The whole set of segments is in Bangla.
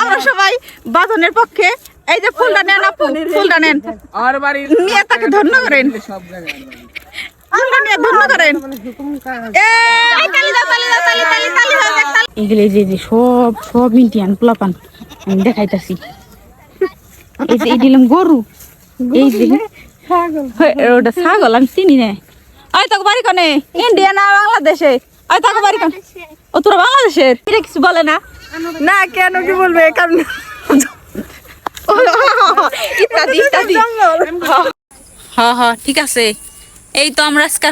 আমরা সবাই বাঁধনের পক্ষে। এই যে ফুলটা নেন আপু, ফুলটা নেন, নিয়ে তাকে ধন্য করেন, ফুলটা নিয়ে ধন্য করেন। এগুলো যে সব সব ইন্ডিয়ান পোলাপান আমি দেখাইতাছি। এই যে এই দিলাম গরু, এই যে ওটা ছাগল আমি চিনি না। ওই তোকে বাড়ি কনে ইন্ডিয়া না বাংলাদেশে? ওই তোকে বাড়ি কনে? ও তোরা বাংলাদেশের? এটা কিছু বলে না? না কেন কি বলবে, কারণ ইত্যাদি ইত্যাদি। হ্যাঁ হ্যাঁ ঠিক আছে। এই তো আমরা আজকে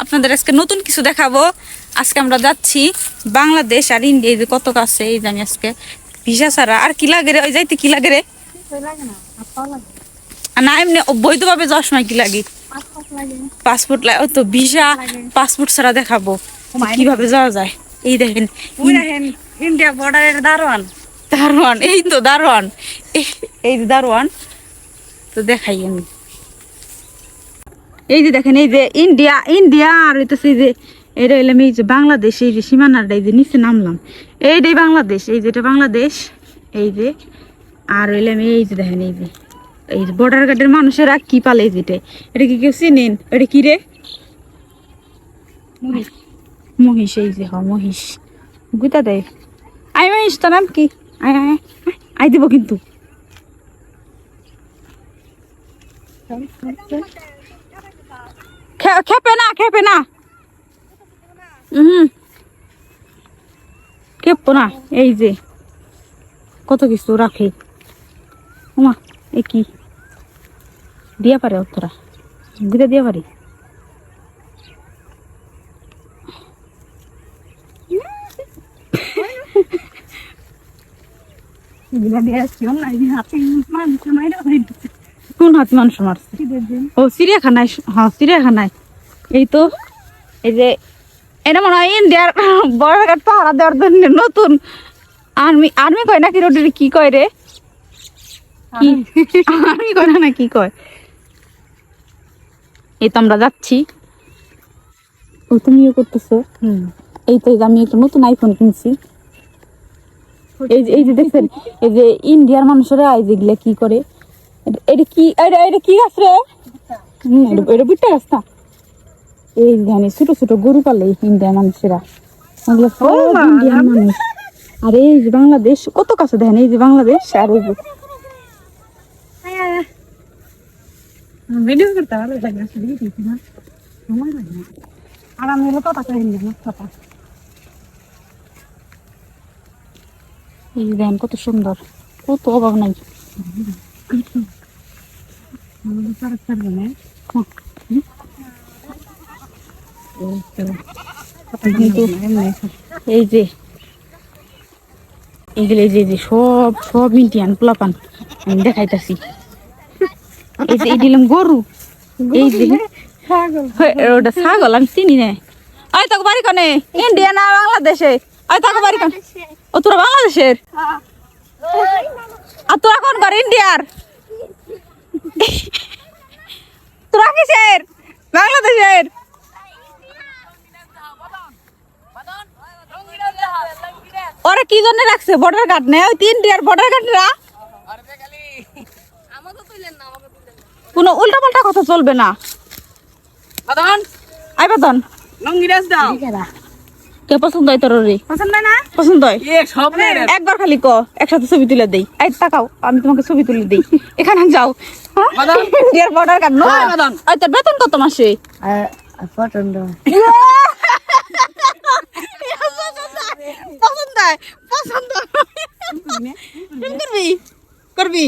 আপনাদের আজকে নতুন কিছু দেখাবো। আজকে আমরা যাচ্ছি বাংলাদেশ আর ইন্ডিয়া, যে কত কাছে। এই জানি আজকে ভিসা ছাড়া আর কি লাগে রে? ওই যাইতে কি লাগে রে? না এমনি বৈধভাবে যাওয়ার সময় কি লাগে? পাসপোর্ট লাগে। ওই তো ভিসা পাসপোর্ট ছাড়া দেখাবো কিভাবে যাওয়া যায়। এই দেখেন ইন্ডিয়া বর্ডারের দারোয়ান। দারোয়ান, এই তো দারোয়ান, এই যে দারোয়ান। তো দেখাই আমি, এই যে দেখেন, এই যে ইন্ডিয়া ইন্ডিয়া আর হইতেছে এই যে এটা হইলাম এই যে বাংলাদেশ। এই যে সীমানাটা এই যে নিচে নামলাম, এইটাই বাংলাদেশ। এই যে এটা বাংলাদেশ, এই যে আর হইলাম এই যে দেখেন এই যে বর্ডার গার্ডের মানুষেরা কি পালে যেটা, এটা কি কেউ চিনেন? এটা কি রে? মহিষ। এই যে মহিষ গুতা দেয়। আই মহিষ, তোর নাম কি? আয় আয় আই দিব কিন্তু। খেপে না, খেপে না, খেপো না। এই যে কত কিছু রাখে। ওমা এ কি দিয়া পারে? তোরা গুদা দিয়া পারি? কোন হাতি মানুষ মারছে? ও চিড়িয়াখানায়। হ্যাঁ চিড়িয়াখানায়। এই তো এই যে এটা মনে হয় ইন্ডিয়ার বর্ডার পাহারা দেওয়ার জন্য নতুন আর্মি। আর্মি কয় নাকি রোডে? কি কয় রে? আর্মি কয় না, কি কয়? এই তো আমরা যাচ্ছি। ও তুমিও করতেছো? এই তো আমি একটা নতুন আইফোন কিনছি। এই যে দেখছেন, এই যে ইন্ডিয়ার মানুষেরা এই যেগুলা কি করে, এটা কি, এটা কি গাছ রে? এটা বুঝতে গাছ না? এই জানি ছোট ছোট গরু পালে ইন্ডিয়ার মানুষেরা, ইন্ডিয়ার মানুষ। আর এই যে বাংলাদেশ কত কাছে দেখেন, এই যে বাংলাদেশ। আর এই যে ভিডিও করতে ভালো লাগে আর আমি হলো কথা কই না কথা। এই যে দেখেন কত সুন্দর, কত অভাব নাই। এই যে এগুলো এই যে সব সব ইন্ডিয়ান পোলাপান আমি দেখাইতাছি। এই যে এই দিলাম গরু, এই যে ওটা ছাগল আমি চিনি না। ওই তোকে বাড়ি কনে? ইন্ডিয়া না বাংলাদেশে? ওই তোকে বাড়ি কনে? ও তোরা বাংলাদেশের? আর তোরা কোন ঘর? ইন্ডিয়ার? তোরা কিসের? বাংলাদেশের? ওরা কি জন্য রাখছে বর্ডার গার্ড? নেই ওই ইন্ডিয়ার বর্ডার গার্ডরা। কোনো উল্টা পাল্টা কথা চলবে না। আই বাদন কে পছন্দ হয় তোর? পছন্দ না? পছন্দ হয়? একবার খালি ক, একসাথে ছবি তুলে দেই। এই তাকাও, আমি তোমাকে ছবি তুলে দেই। এখানে যাও, ইন্ডিয়ার বর্ডার গার্ড নয়। তোর বেতন কত মাসে? পছন্দ পছন্দ করবি করবি।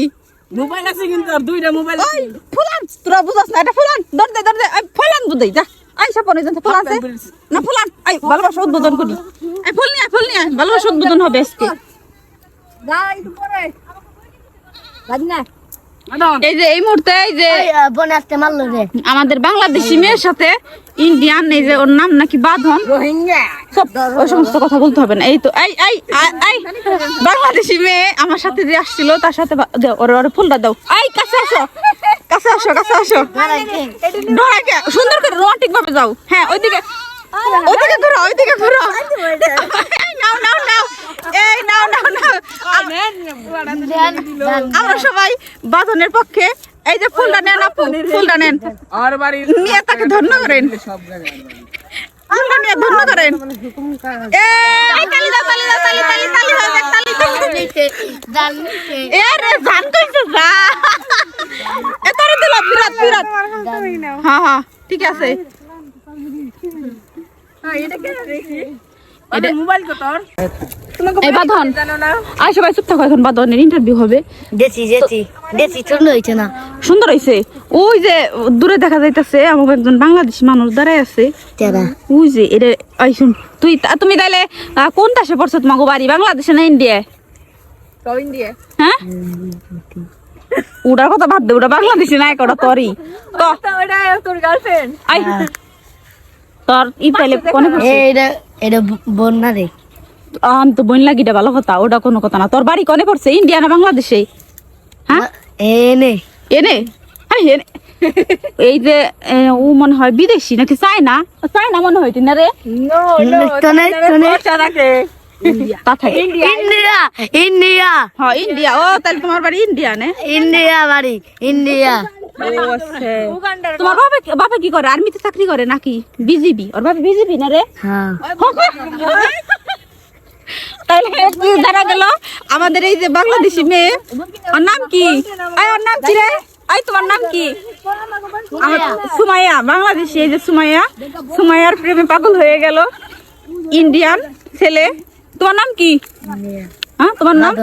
মোবাইল আছে কিন্তু আর দুইটা মোবাইল। ওই ফুলান, তোরা বুঝাস না এটা ফুলান। দরদে দরদে আই ফুলান বুঝাই যা। আই সাপনে জানতে ফুল আছে না? ফুলান আই ভালোবাসা উদ্বোধন করি। আই ফুল নিয়ে ভালোবাসা উদ্বোধন হবে আজকে। যাই তো পরে বাজনা। এই যে এই মুহূর্তে এই যে বোন আজকে মারলো রে আমাদের বাংলাদেশি মেয়ের সাথে ইন্ডিয়ান, এই যে ওর নাম নাকি বাঁধন, রোহিঙ্গা, সব ওই সমস্ত কথা বলতে হবে না। এই তো এই এই এই বাংলাদেশি মেয়ে আমার সাথে যে আসছিল তার সাথে ওর ফুলটা দাও। এই কাছে আসো, কাছে আসো, কাছে আসো। ডরাকে সুন্দর করে রোমান্টিক ভাবে যাও। হ্যাঁ ওইদিকে ওইদিকে ঘুরো, ওইদিকে ঘুরো। নাও নাও নাও। আমরা সবাই বাঁধনের পক্ষে। এই যে ফুলটা নেন আপু, ফুলটা নেন, আর বাড়ির নিয়ে তাকে ধন্য করেন, ফুলটা নিয়ে ধন্য করেন। এই তালি দাও, তালি দাও, তালি তালি তালি হয়ে যাক, তালি দাও। এ রে জান কইছো যা, এ তোরে দিলাম বিরাট বিরাট। হ্যাঁ হ্যাঁ ঠিক আছে। মোবাইল কত এই বাঁধন, জানো না? আর সবাই চুপ থাকো, এখন বাঁধনের ইন্টারভিউ হবে। দেশি দেশি দেশি ছোট হইছে না সুন্দর হয়েছে। ওই যে দূরে দেখা যাইতেছে আমার একজন বাংলাদেশি মানুষ দাঁড়ায় আছে। তেরা ওই যে এটা, এই শুন তুমি তাইলে কোন দেশে পড়ছো? তোমাকে বাড়ি বাংলাদেশে না ইন্ডিয়ায়? তো ইন্ডিয়া হ্যাঁ, ওটার কথা ভাব দে, ওটা বাংলাদেশে নাই, ওটা তোরই তো। ওটা তোর গার্লফ্রেন্ড আই তোর ই তাইলে কোনে পড়ছে? এটা এটা বোন না রে আমি তো বোন লাগিটা ভালো কথা, ওটা কোনো কথা না। তোর বাড়ি কোনে পড়ছে, ইন্ডিয়া না বাংলাদেশে? হ্যাঁ এনে এনে এনে এই যে ও মনে হয় বিদেশি নাকি চায়না, চায়না মনে হয় না রে। নো নো তা থাকে ইন্ডিয়া ইন্ডিয়া হ্যাঁ ইন্ডিয়া। ও তাহলে তোমার বাড়ি ইন্ডিয়া নে? ইন্ডিয়া বাড়ি ইন্ডিয়া তোমার বাবা কি করে? আর্মিতে চাকরি করে নাকি বিজিবি? ওর বাবা বিজিবি না রে? হ্যাঁ তাহলে কি জানা গেল আমাদের এই যে বাংলাদেশি মেয়ে, ওর নাম কি? ওর নাম কি রে? তোমার নাম কি? আমার সুমাইয়া, বাংলাদেশি। এই যে সুমাইয়া, সুমাইয়ার প্রেমে পাগল হয়ে গেল ইন্ডিয়ান ছেলে। তোমার নাম কি? হ্যাঁ তোমার নাম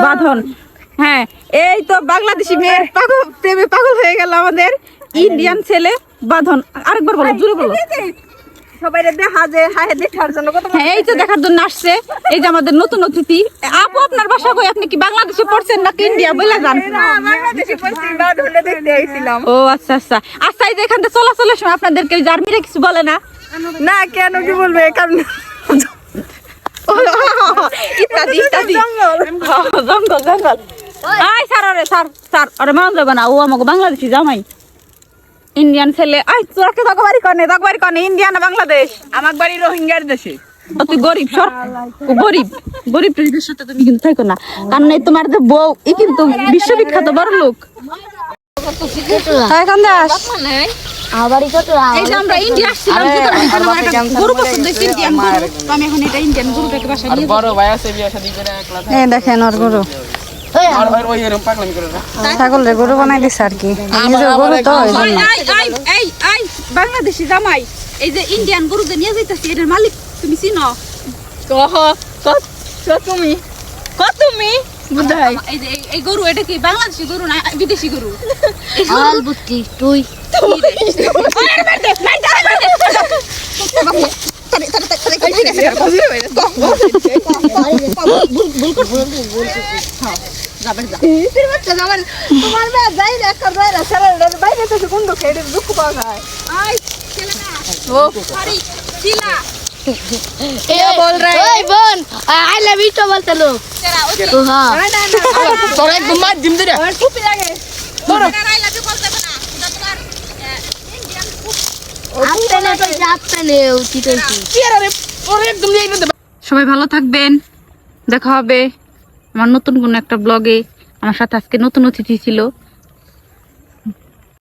বাঁধন। হ্যাঁ এই তো বাংলাদেশি মেয়ে প্রেমে পাগল হয়ে গেল আমাদের ইন্ডিয়ান ছেলে বাঁধন। আরেকবার বলো, জোরে বলো। সবাই দেখা যে হায় দেখার জন্য কত হ্যাঁ এই তো দেখার জন্য আসছে। এই যে আমাদের নতুন অতিথি। আপু আপনার বাসা কই? আপনি কি বাংলাদেশে পড়ছেন নাকি ইন্ডিয়া বলে যান? বাংলাদেশে পড়ছি বা ধরে দেখতে আইছিলাম ও আচ্ছা আচ্ছা আচ্ছা। এই যে এখান থেকে চলাচলের সময় আপনাদেরকে জার্মিরা কিছু বলে না? না কেন কি বলবে কারণ ইত্যাদি ইত্যাদি। জঙ্গল জঙ্গল। আয় স্যার, আরে স্যার স্যার, আরে মান যাবে না, ও আমাকে বাংলাদেশি জামাই ইন্ডিয়ান ছেলে। আয় তোরা কে বাড়ি কনে, বাড়ি কনে, ইন্ডিয়া না বাংলাদেশ? আমার বাড়ি রোহিঙ্গার দেশে। তুই গরিব সর, গরিব গরিব টুরিদের সাথে তুমি কিন্তু থাকো না, কারণ এই তোমার যে বউ ই কিন্তু বিশ্ববিখ্যাত বড় লোক। আবারই কত এই যে আমরা ইন্ডিয়া আসছিলাম, গরু পছন্দ হয়েছে ইন্ডিয়ান গরু, তো আমি এখন এটা ইন্ডিয়ান গরুটাকে বাসায় নিয়ে বড় ভাই আছে বিয়ে শাদী করে একলা থাকে। এই দেখেন ওর গরু, আর ওই এরকম পাগলামি করে না। ছাগলের গরু বানাই দিছে আর কি, নিজের গরু তো ওই জন্য। এই বাংলাদেশি জামাই, এই যে ইন্ডিয়ান গরু যে নিয়ে যাইতাছি, এটার মালিক তুমি চিনো? তুমি বুঝাই এই যে এই গরু, এটা কি বাংলাদেশি গরু না বিদেশি গরু? আল বুদ্ধি তুই তোমার মেয়ে যাই না একটা যাই না সারা বাইরে থেকে কোন খেয়ে দুঃখ পাওয়া যায় ये बोल रहा है बोन आई लव यू तो बोलते लोग तो हाँ তোর একদম মার দিম দে রে। আপনি ने उचित হইছে কি আরে তোর একদম নিয়ে দে। সবাই ভালো থাকবেন, দেখা হবে আমার নতুন কোন একটা ব্লগে। আমার সাথে আজকে নতুন অতিথি ছিল।